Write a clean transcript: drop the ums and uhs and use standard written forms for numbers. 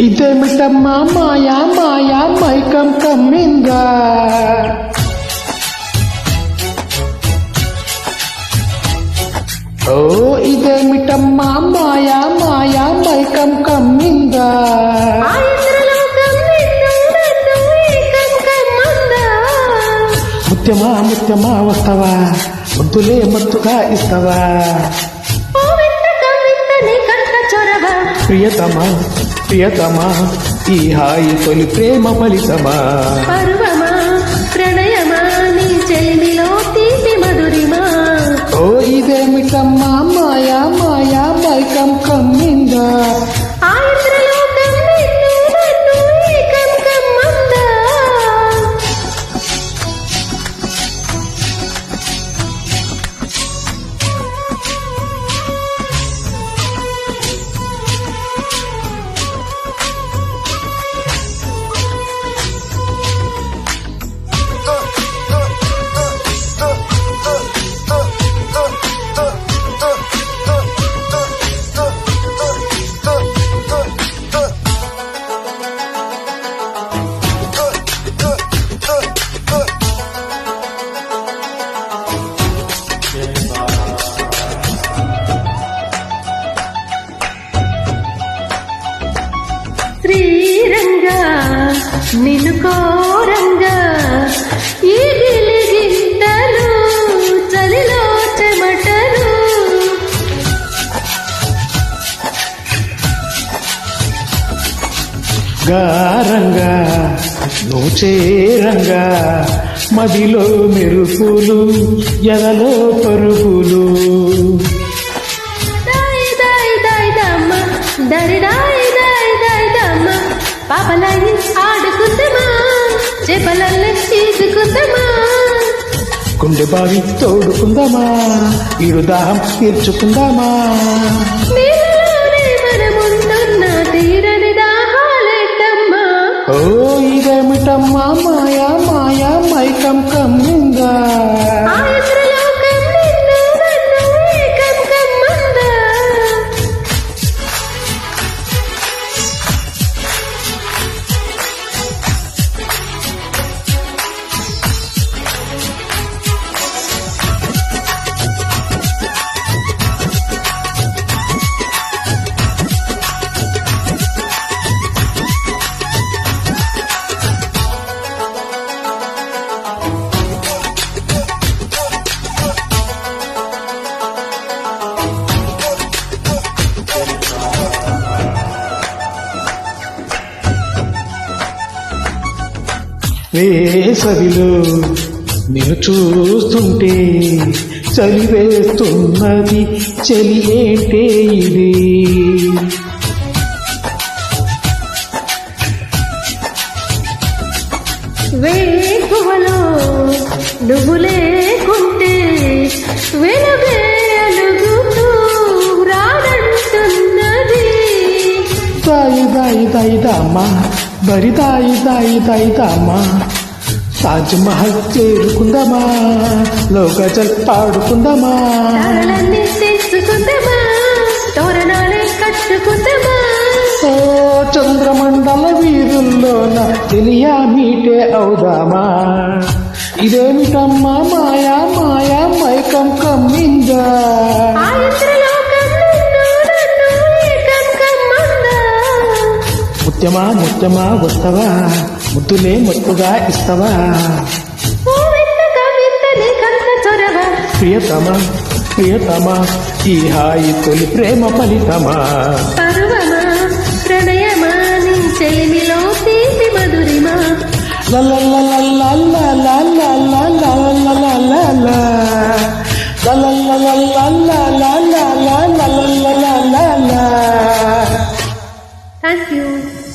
ఇదేమిటమ్మా మాయా మాయా మైకం కమ్మిందా? ఓ ఇదేమిటమ్మా మాయా మాయా మైకం కమ్మిందా? ముత్యమా ముత్యమా వస్తావా, ముద్దులే మత్తుగా ఇస్తావా? ప్రియతమా ప్రియతమా ఈ హాయి తొలి ప్రేమ ఫలితమా? పర్వమా ప్రణయమా నీ చెలిమిలో తీపి మధురిమా? ఓ ఇదేమిటమ్మా మాయా మాయా మైకం కమ్మిందా? శ్రీరంగా నిన్ను కోరంగా ఈ గిలిగింతలు చలిలో చెమటలు గారంగా నువ్వు చేరంగా మదిలో మెరుపులు ఎదలో పరుగులు. దాయి దాయి దాయి దమ్మ దరి దాయి దాయి దాయి దమ్మ పాపలాగి ఆడుకుందమా చేపలల్లే తీసుకుందమా? గుండె బావి తోడుకుందామా, ఇరు దాహం తీర్చుకుందామా? నీలోనే మనముంటున్న తీరని దాహాలేటమ్మా? ఓ ఇదేమిటమ్మా మాయా మాయా మైకం కమ్మిందా? వేసవిలో నేను చూస్తుంటే చలి వేస్తున్నది, చలి ఏంటే ఇది? వేకువలో నువ్వు లేకుంటే వెలుగే అలుగుతూ రాడంటున్నది. దాయి దాయి దాయి దామా బరి దాయి దాయి దాయి దామా తాజ్ మహల్ చేరుకుందామా, లోకజల్ పాడుకుందామా? తారలన్నీ తీసుకుందామా, తోరణాలే కట్టుకుందామా? ఓ చంద్రమండల వీధుల్లోన తెలియా మీటే అవుదామా? ఇదేమిటమ్మా మాయా మాయా మైకం కమ్మిందా? ముత్యమా ముత్యమా వస్తావా, ముద్దులే మత్తుగా ఇస్తావా? ప్రియతమా ప్రియతమా ఈ హాయి తొలి ప్రేమ ఫలితమా? పర్వమా ప్రణయమా నీ చెలిమిలో తీపి మధురిమా? Thank you.